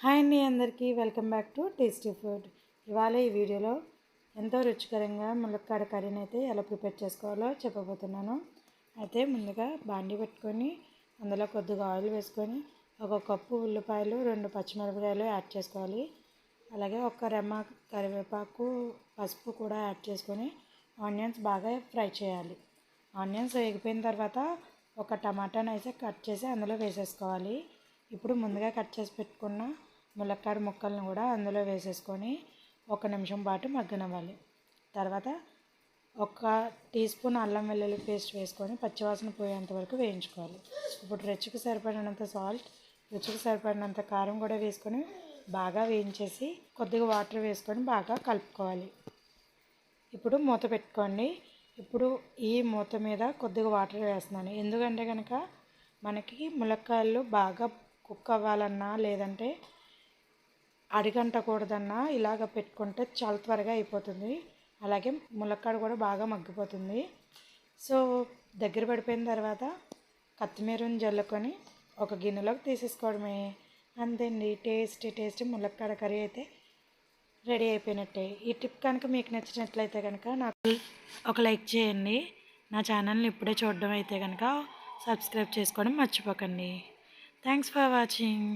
Hi అండి అందరికీ welcome back to tasty food. ఇవాళ ఈ వీడియోలో ఎంతో రుచికరంగా ములక్కాడ కర్రీని అయితే ఎలా ప్రిపేర్ చేసుకోవాలో చెప్పబోతున్నాను. అయితే ముందుగా బాండి పెట్టుకొని అందులో కొద్దిగా ఆయిల్ వేసుకొని ఒక కప్పు ఉల్లిపాయలు 2 పచ్చిమిరపకాయలు యాడ్ చేసుకోవాలి. అలాగే ఒక రెమ్మ కరివేపాకు పసుపు కూడా యాడ్ చేసుకొని ఆనియన్స్ బాగా ఫ్రై చేయాలి. ఆనియన్స్ వేగిపోయిన తర్వాత ఒక టమాటాని అయితే కట్ చేసి అందులో వేసేసుకోవాలి. ఇప్పుడు ముందుగా కట్ చేసి పెట్టుకున్న ములక్కాడ ముక్కలను కూడా అందులో వేసేసుకొని 1 నిమిషం పాటు మగ్గనివ్వాలి. తర్వాత 1 టీ స్పూన్ అల్లం వెల్లుల్లి పేస్ట్ వేసుకొని పచ్చివాసన పోయేంత వరకు వేయించుకోవాలి. ఇప్పుడు రుచికి సరిపడినంత సాల్ట్, రుచికి సరిపడినంత కారం కూడా వేసుకొని బాగా వేయించేసి కొద్దిగా వాటర్ వేసుకొని బాగా కలుపుకోవాలి. ఇప్పుడు మూత పెట్టుకోండి. ఇప్పుడు ఈ మూత మీద కొద్దిగా వాటర్ వేస్తున్నాను, ఎందుకంటే కనుక మనకి ములక్కాయలు బాగా కుక్ అవ్వాలన్నా లేదంటే అడిగంటకూడదన్నా ఇలాగ పెట్టుకుంటే చాలా త్వరగా అయిపోతుంది. అలాగే ములక్కాడ కూడా బాగా మగ్గిపోతుంది. సో దగ్గర పడిపోయిన తర్వాత కొత్తిమీరని జల్లుకొని ఒక గిన్నెలోకి తీసేసుకోవడమే. అంతేండి, టేస్టీ ములక్కాడ కర్రీ అయితే రెడీ అయిపోయినట్టే. ఈ టిప్ కనుక మీకు నచ్చినట్లయితే కనుక నాకు ఒక లైక్ చేయండి. నా ఛానల్ని ఇప్పుడే చూడడం అయితే కనుక సబ్స్క్రైబ్ చేసుకోవడం మర్చిపోకండి. Thanks for watching.